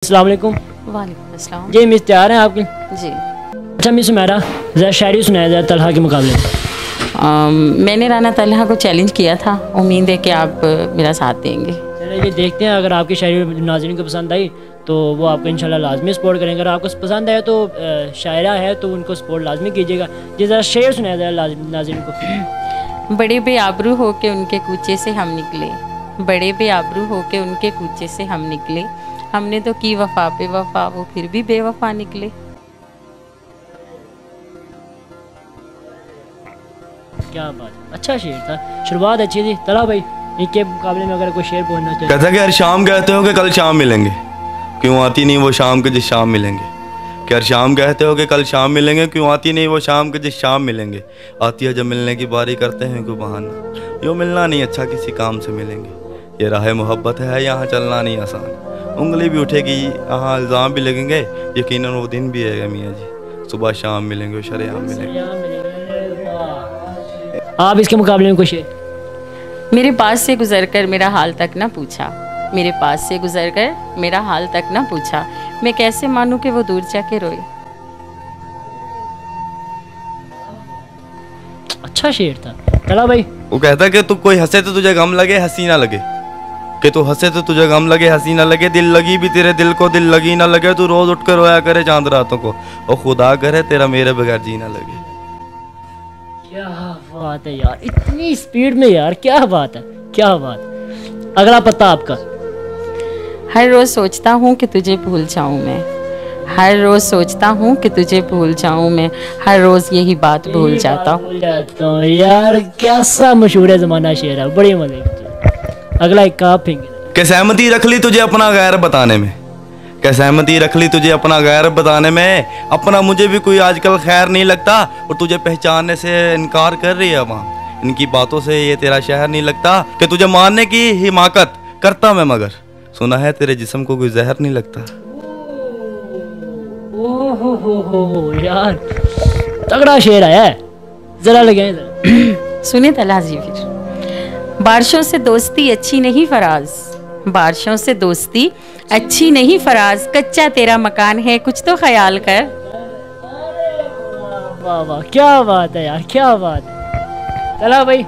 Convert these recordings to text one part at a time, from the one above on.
अस्सलाम वालेकुम। वालेकुम अस्सलाम। जी मिस तैयार हैं आपकी? जी। अच्छा मिस मेरा ज़रा शायरी सुनाया ज़रा तलहा के मुकाबले में। मैंने राना तलहा को चैलेंज किया था, उम्मीद है कि आप मेरा साथ देंगे। चलिए देखते हैं, अगर आपकी शायरी नाज़रीन को पसंद आई तो वो आपको इंशाल्लाह लाजमी सपोर्ट करेंगे। अगर आपको पसंद आया तो शायरा है तो उनको सपोर्ट लाजमी कीजिएगा। जी ज़रा शेर सुनाया ज़रा नाज़रीन को। बड़े बेआबरू हो के उनके कूचे से हम निकले, बड़े बेआबरू हो के उनके कूचे से हम निकले, हमने तो की वफा पे वफा, वो फिर भी बेवफा निकले। क्या बात, अच्छा शेर था, शुरुआत अच्छी थी। तला भाई इनके मुकाबले में अगर कोई शेर बोलना चाहे। कहता कि हर शाम कहते हो कि कल शाम मिलेंगे, क्यों आती नहीं वो शाम के जिस शाम मिलेंगे। कि हर शाम कहते हो कि कल शाम मिलेंगे, क्यों आती नहीं वो शाम के जिस शाम मिलेंगे। आती है जब मिलने की बारी करते हैं कोई बहाना, यूँ मिलना नहीं अच्छा किसी काम से मिलेंगे। ये राह मोहब्बत है यहाँ चलना नहीं आसान, उंगली भी उठेगी यहाँ इल्ज़ाम भी लगेंगे, यकीनन वो दिन भी है मियाँ जी, सुबह शाम मिलेंगे शरेआम मिलेंगे। आप इसके मुकाबले में कुछ? मेरे पास से गुजरकर मेरा हाल तक ना पूछा, मेरे पास से गुजरकर मेरा हाल तक ना पूछा, मैं कैसे मानूं कि वो दूर जाके रोए। अच्छा शेर था। तला भाई वो कहता कि तू कोई हंसे तो तुझे गम लगे हंसी ना लगे, कि तू हंसे तो तुझे गम लगे हंसी ना लगे, दिल लगी भी तेरे दिल को दिल लगी ना लगे, तू रोज उठ कर रोया करे चांद रातों को, और खुदा करे तेरा मेरे बगैर जी ना लगे। क्या बात है यार, इतनी स्पीड में यार, क्या बात है, क्या बात। अगला पत्ता आपका। हर रोज सोचता हूँ कि तुझे भूल जाऊँ मैं, हर रोज सोचता हूँ कि तुझे भूल जाऊँ मैं, हर रोज यही बात भूल जाता हूँ। यार कैसा मशहूर है ज़माना शेर है, बड़ी मजे की। अगला एक आप कि सहमति रख ली तुझे अपना गैर बताने में, कि सहमति रख ली तुझे अपना गैर बताने में, अपना मुझे भी कोई आजकल खैर नहीं लगता, और तुझे पहचानने से इनकार कर रही है वहाँ, इनकी बातों से ये तेरा शहर नहीं लगता, कि तुझे मानने की हिमाकत करता मैं मगर, सुना है तेरे जिस्म को कोई जहर नहीं लगता। ओहो यार तगड़ा शेर आया है, जरा लगे सुने तलहा जी फिर। बारिशों से दोस्ती अच्छी नहीं फराज, बारिशों से दोस्ती अच्छी नहीं फराज, कच्चा तेरा मकान है कुछ तो ख्याल कर। वाह वाह क्या बात है यार, क्या बात है। चला भाई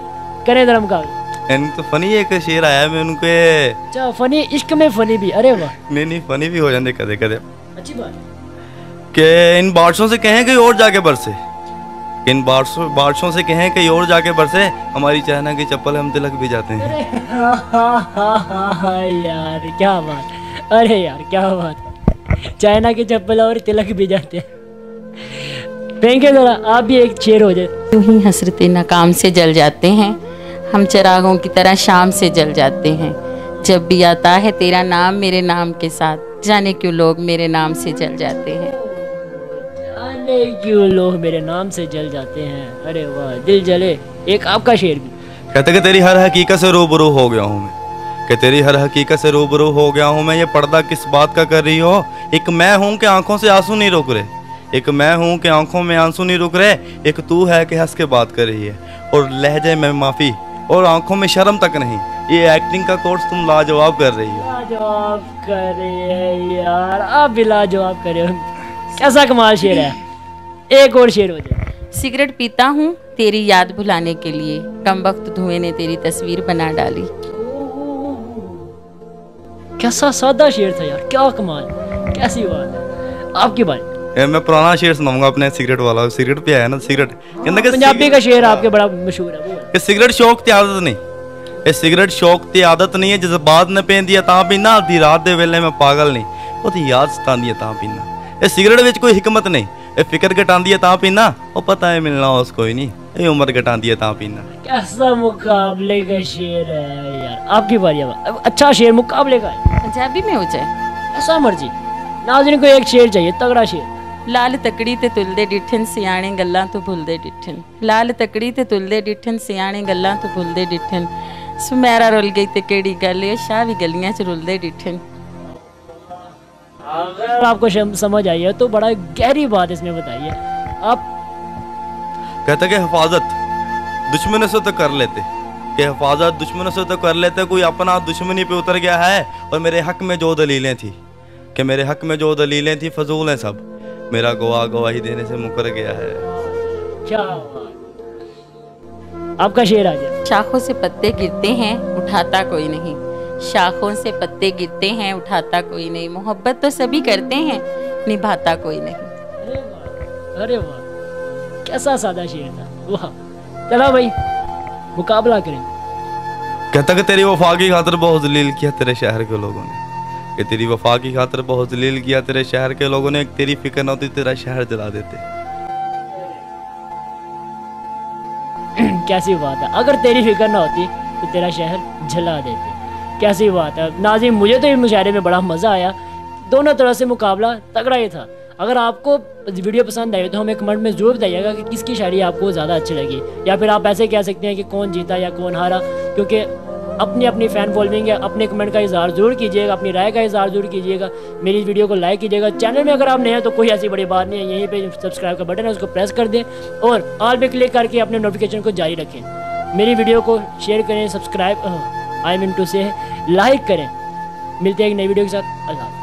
करें धर्म का। तो फनी एक शेर आया मैं उनके। अच्छा फनी, इश्क में फनी भी, अरे वाह। नहीं फनी भी हो जाते कदे कदे। अच्छी बात कि इन बारिशों से कहें कहीं और जाके बरसे, इन बारिशों से कहें कहीं और जाके बरसे, हमारी चाइना की चप्पल हम तिलक भी जाते हैं। यार क्या बात, अरे यार क्या बात, चाइना की चप्पल और तिलक भी जाते हैं। फेंके जरा आप भी एक शेर हो जाए। यूं ही हसरते नाकाम से जल जाते हैं, हम चिरागों की तरह शाम से जल जाते हैं, जब भी आता है तेरा नाम मेरे नाम के साथ, जाने क्यों लोग मेरे नाम से जल जाते हैं, जाने क्यों लोग मेरे नाम से जल जाते हैं। अरे वाह दिल जले। एक आपका शेर भी। कहते कि तेरी हर हकीकत से रूबरू हो गया हूँ मैं, कि तेरी हर हकीकत से रूबरू हो गया हूँ मैं, ये पर्दा किस बात का कर रही हो, एक मैं हूँ कि आंखों से आंसू नहीं रुक रहे, एक मैं हूँ कि आंखों में आंसू नहीं रुक रहे, एक तू है कि हंस के बात कर रही है, और लहजे में माफ़ी और आंखों में शर्म तक नहीं, ये एक्टिंग का कोर्स तुम लाजवाब कर रही हो। लाजवाब कर रही है यार, आप भी लाजवाब कर रहे हो। कैसा कमाल शेर है। एक और शेर हो जाए। सिगरेट पीता हूँ तेरी याद भुलाने के लिए, कमबख्त धुएं ने तेरी तस्वीर बना डाली। कैसा सादा शेर था यार, क्या कमाल, कैसी बात है। आपकी बात। मैं पुराना शेर सुनाऊंगा अपने सिगरेट वाला, सिगरेट पे आया ना सिगरेट, पंजाबी का शेर आपके बड़ा मशहूर है वो। सिगरेट शौक की आदत नहीं, ये सिगरेट शौक की आदत नहीं है, जज्बात ने पेन दिया ता पीना, आधी रात दे वेले में पागल नहीं, वो तो याद सतांदी है ता पीना, ये सिगरेट विच कोई हिकमत नहीं, ये फिक्र घटांदी है ता पीना, वो पता है मिलना उस कोई नहीं, ये उम्र घटांदी है ता पीना। कैसा मुकाबले का शेर है यार। आपकी बारी है। अच्छा शेर मुकाबले का है। पंजाबी में हो जाए ऐसा मर्जी, नाज़रीन को एक शेर चाहिए, तगड़ा शेर। लाल तकड़ी ते तुलदे डिठन सियाणे गल्लां तो भुलदे डिठन, लाल तकड़ी ते तुलदे डिठन सियाणे गल्लां तो भुलदे डिठन, सुमेरा रुल गई ते केड़ी गल ए शाह भी गलियां च रुलदे डिठन। अगर आपको समझ आई है तो बड़ा गहरी बात इसमें बताइए आप। कहते कि हिफाजत दुश्मनों से तो कर लेते, कि हिफाजत दुश्मनों से तो कर लेते, कोई अपना दुश्मनी पे उतर गया है, और मेरे हक में जो दलीलें थी कि मेरे हक में जो दलीलें थी फजूल हैं सब, मेरा गवाह गवाही देने से मुकर गया है। क्या आपका शेर आ गया। शाखों से पत्ते गिरते हैं उठाता कोई नहीं, शाखों से पत्ते गिरते हैं उठाता कोई नहीं, मोहब्बत तो सभी करते हैं निभाता कोई नहीं। अरे वाह, कैसा सादा शेर था। वाह, चला भाई मुकाबला करें। कहता कि तेरी वफा की खातिर बहुत जलील किया तेरे शहर के लोगों ने, कि तेरी वफा की खातिर बहुत जलील किया तेरे शहर के लोगों ने, तेरी फिक्र न होती तेरा शहर जला देते। कैसी बात है, अगर तेरी फिक्र ना होती तो तेरा शहर जला देते। कैसी बात है नाज़रीन, मुझे तो इस मुशायरे में बड़ा मज़ा आया। दोनों तरह से मुकाबला तगड़ा ही था। अगर आपको वीडियो पसंद आई तो हमें कमेंट में ज़रूर बताइएगा कि किसकी शायरी आपको ज़्यादा अच्छी लगी, या फिर आप ऐसे कह सकते हैं कि कौन जीता या कौन हारा, क्योंकि अपनी अपनी फ़ैन फॉलोइंग है। अपने कमेंट का इज़हार ज़रूर कीजिएगा, अपनी राय का इज़हार ज़रूर कीजिएगा, मेरी वीडियो को लाइक कीजिएगा। चैनल में अगर आप नए हैं तो कोई ऐसी बड़ी बात नहीं है, यहीं पे सब्सक्राइब का बटन है उसको प्रेस कर दें और ऑल पे क्लिक करके अपने नोटिफिकेशन को जारी रखें। मेरी वीडियो को शेयर करें, सब्सक्राइब आई मीन टू से लाइक करें। मिलते हैं एक नई वीडियो के साथ। अल्लाह।